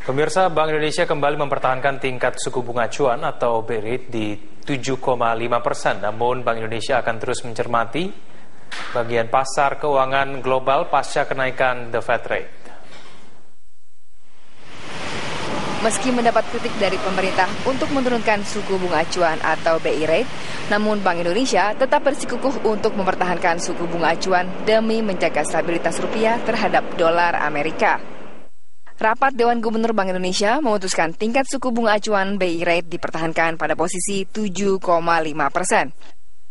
Pemirsa, Bank Indonesia kembali mempertahankan tingkat suku bunga acuan atau BI rate di 7,5%. Namun Bank Indonesia akan terus mencermati bagian pasar keuangan global pasca kenaikan The Fed rate. Meski mendapat kritik dari pemerintah untuk menurunkan suku bunga acuan atau BI rate, namun Bank Indonesia tetap bersikukuh untuk mempertahankan suku bunga acuan demi menjaga stabilitas rupiah terhadap dolar Amerika. Rapat Dewan Gubernur Bank Indonesia memutuskan tingkat suku bunga acuan BI rate dipertahankan pada posisi 7,5%.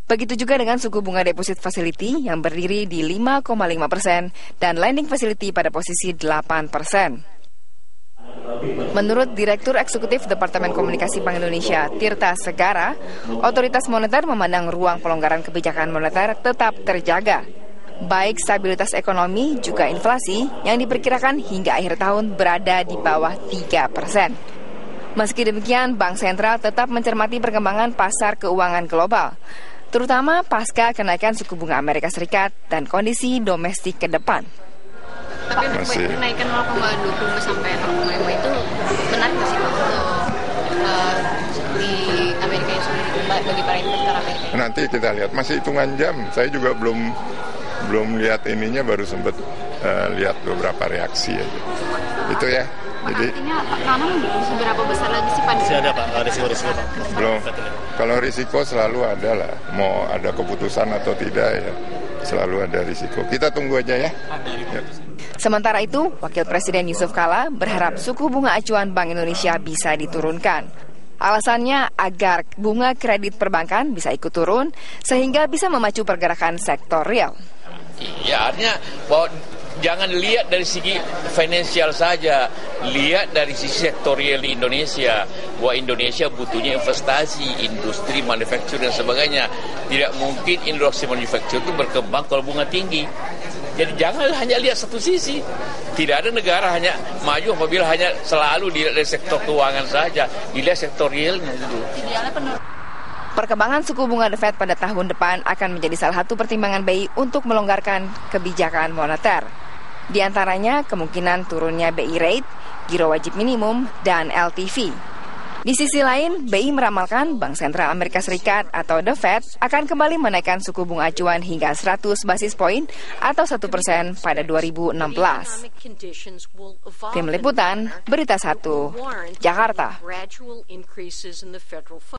Begitu juga dengan suku bunga deposit facility yang berdiri di 5,5% dan lending facility pada posisi 8%. Menurut Direktur Eksekutif Departemen Komunikasi Bank Indonesia, Tirta Segara, otoritas moneter memandang ruang pelonggaran kebijakan moneter tetap terjaga. Baik stabilitas ekonomi juga inflasi yang diperkirakan hingga akhir tahun berada di bawah 3%. Meski demikian, Bank Sentral tetap mencermati perkembangan pasar keuangan global, terutama pasca kenaikan suku bunga Amerika Serikat dan kondisi domestik ke depan. Tapi untuk kenaikan 0,25 sampai 0,5 itu benar nggak sih untuk di Amerika yang sudah bagi para investor Amerika? Nanti kita lihat, masih hitungan jam. Saya juga belum lihat ininya, baru sempat lihat beberapa reaksi aja. Itu ya. Jadi artinya Nanang seberapa besar lagi sih Pak? Masih ada Pak risiko-risiko Pak? Belum. Kalau risiko selalu ada lah. Mau ada keputusan atau tidak ya, selalu ada risiko. Kita tunggu aja ya. Sementara itu, Wakil Presiden Yusuf Kala berharap suku bunga acuan Bank Indonesia bisa diturunkan. Alasannya agar bunga kredit perbankan bisa ikut turun sehingga bisa memacu pergerakan sektor real. Ya, artinya bahwa jangan lihat dari segi finansial saja, lihat dari sisi sektorial di Indonesia. Bahwa Indonesia butuhnya investasi, industri, manufacturing dan sebagainya. Tidak mungkin industri manufacturing itu berkembang kalau bunga tinggi. Jadi jangan hanya lihat satu sisi. Tidak ada negara hanya maju apabila hanya selalu dilihat dari sektor keuangan saja, dilihat sektor realnya dulu. Perkembangan suku bunga The Fed pada tahun depan akan menjadi salah satu pertimbangan BI untuk melonggarkan kebijakan moneter. Di antaranya kemungkinan turunnya BI rate, giro wajib minimum, dan LTV. Di sisi lain, BI meramalkan Bank Sentral Amerika Serikat atau The Fed akan kembali menaikkan suku bunga acuan hingga 100 basis poin atau 1% pada 2016. Tim Liputan, Berita 1, Jakarta.